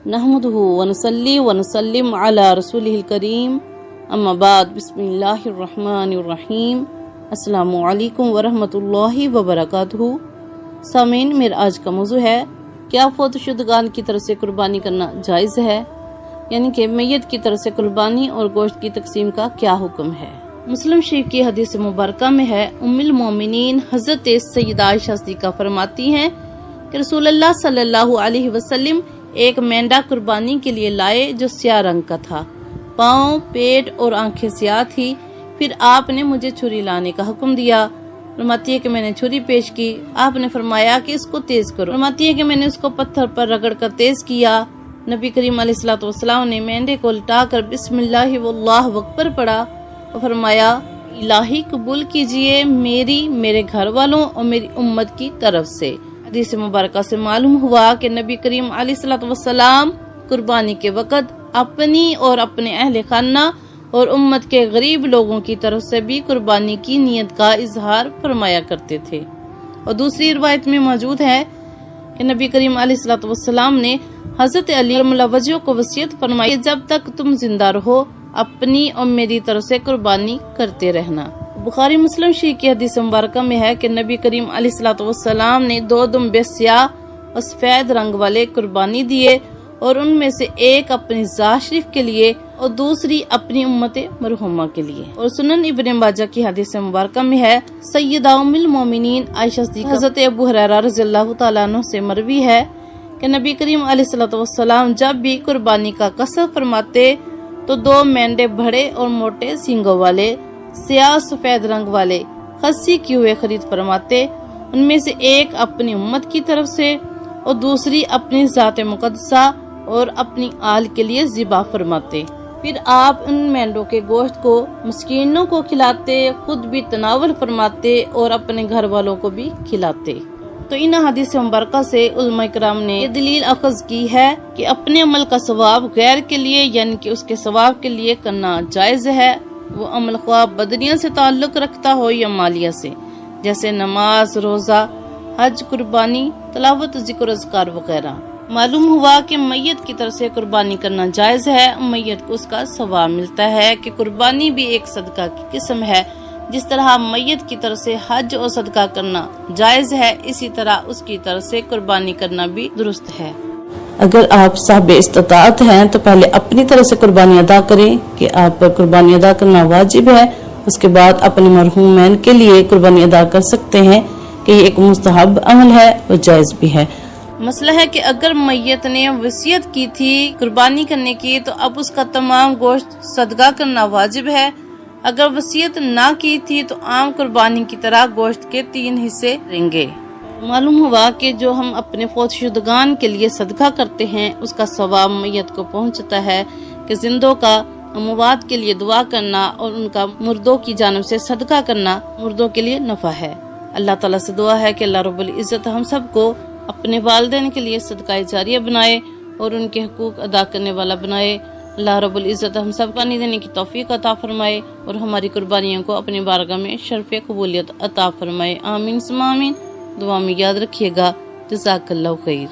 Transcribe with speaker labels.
Speaker 1: نحمدہ ونصلی ونسلم علی رسولہ الکریم اما بعد بسم اللہ الرحمن الرحیم السلام علیکم ورحمۃ اللہ وبرکاتہ۔ سامعین، میرا آج کا موضوع ہے کیا فوت شدگان کی طرف سے قربانی کرنا جائز ہے، یعنی کہ میت کی طرف سے قربانی اور گوشت کی تقسیم کا کیا حکم ہے۔ مسلم شریف کی حدیث مبارکہ میں ہے، ام المومنین حضرت سیدہ عائشہ صدیقہ فرماتی ہیں کہ رسول اللہ صلی اللہ علیہ وسلم ایک مینڈا قربانی کے لیے لائے جو سیاہ رنگ کا تھا، پاؤں، پیٹ اور آنکھیں سیاہ تھی۔ پھر آپ نے مجھے چھری لانے کا حکم دیا۔ فرماتی ہے کہ میں نے چھری پیش کی، آپ نے فرمایا کہ اس کو تیز کرو۔ فرماتی ہے کہ میں نے اس کو پتھر پر رگڑ کر تیز کیا۔ نبی کریم علیہ الصلوۃ والسلام نے مینڈے کو لٹا کر بسم اللہ واللہ اکبر پڑھا اور فرمایا، الہی قبول کیجئے میری، میرے گھر والوں اور میری امت کی طرف سے۔ حدیث مبارکہ سے معلوم ہوا کہ نبی کریم علیہ الصلوۃ والسلام قربانی کے وقت اپنی اور اپنے اہل خانہ اور امت کے غریب لوگوں کی طرف سے بھی قربانی کی نیت کا اظہار فرمایا کرتے تھے۔ اور دوسری روایت میں موجود ہے کہ نبی کریم علیہ الصلوۃ والسلام نے حضرت علی کرم اللہ وجہہ کو وصیت فرمائی، جب تک تم زندہ رہو اپنی اور میری طرف سے قربانی کرتے رہنا۔ بخاری مسلم شریف کی حدیث مبارکہ میں ہے کہ نبی کریم علیہ الصلوۃ والسلام نے 2 دمبے سیاہ اور سفید رنگ والے قربانی دیے، اور ان میں سے ایک اپنی ذات شریف کے لیے اور دوسری اپنی امت مرحومہ کے لیے۔ اور سنن ابن ماجہ کی حدیث مبارکہ میں ہے، سیدہ ام المومنین عائشہ صدیقہ حضرت ابو ہریرہ رضی اللہ تعالیٰ عنہ سے مروی ہے کہ نبی کریم علیہ الصلوۃ والسلام جب بھی قربانی کا قصد فرماتے تو 2 مینڈے بڑے اور موٹے سینگوں والے سیاہ سفید رنگ والے خصی کیے ہوئے خرید فرماتے، ان میں سے ایک اپنی امت کی طرف سے اور دوسری اپنی ذات مقدسہ اور اپنی آل کے لیے ذبح فرماتے۔ پھر آپ ان مینڈوں کے گوشت کو مسکینوں کو کھلاتے، خود بھی تناول فرماتے اور اپنے گھر والوں کو بھی کھلاتے۔ تو ان حدیث مبارکہ سے علماء کرام نے یہ دلیل اخذ کی ہے کہ اپنے عمل کا ثواب غیر کے لیے، یعنی کہ اس کے ثواب کے لیے کرنا جائز ہے، وہ عمل خواہ بدنیہ سے تعلق رکھتا ہو یا مالیہ سے، جیسے نماز، روزہ، حج، قربانی، تلاوت، ذکر، اذکار وغیرہ۔ معلوم ہوا کہ میت کی طرف سے قربانی کرنا جائز ہے، میت کو اس کا ثواب ملتا ہے کہ قربانی بھی ایک صدقہ کی قسم ہے۔ جس طرح میت کی طرف سے حج اور صدقہ کرنا جائز ہے، اسی طرح اس کی طرف سے قربانی کرنا بھی درست ہے۔
Speaker 2: اگر آپ صاحب استطاعت ہیں تو پہلے اپنی طرف سے قربانی ادا کریں کہ آپ پر قربانی ادا کرنا واجب ہے، اس کے بعد اپنے مرحومین کے لیے قربانی ادا کر سکتے ہیں کہ یہ ایک مستحب عمل ہے اور جائز بھی ہے۔
Speaker 1: مسئلہ ہے کہ اگر میت نے وصیت کی تھی قربانی کرنے کی تو اب اس کا تمام گوشت صدقہ کرنا واجب ہے۔ اگر وصیت نہ کی تھی تو عام قربانی کی طرح گوشت کے 3 حصے رہیں گے۔ معلوم ہوا کہ جو ہم اپنے فوت شدگان کے لیے صدقہ کرتے ہیں اس کا ثواب میت کو پہنچتا ہے کہ زندوں کا اموات کے لیے دعا کرنا اور ان کا مردوں کی جانب سے صدقہ کرنا مردوں کے لیے نفع ہے۔ اللہ تعالیٰ سے دعا ہے کہ اللہ رب العزت ہم سب کو اپنے والدین کے لیے صدقہ جاریہ بنائے اور ان کے حقوق ادا کرنے والا بنائے۔ اللہ رب العزت ہم سب قربانی دینے کی توفیق عطا فرمائے اور ہماری قربانیوں کو اپنی بارگاہ میں شرف قبولیت عطا فرمائے۔ آمین ثم آمین۔ دعا میں یاد رکھیے گا۔ جزاک اللہ خیر۔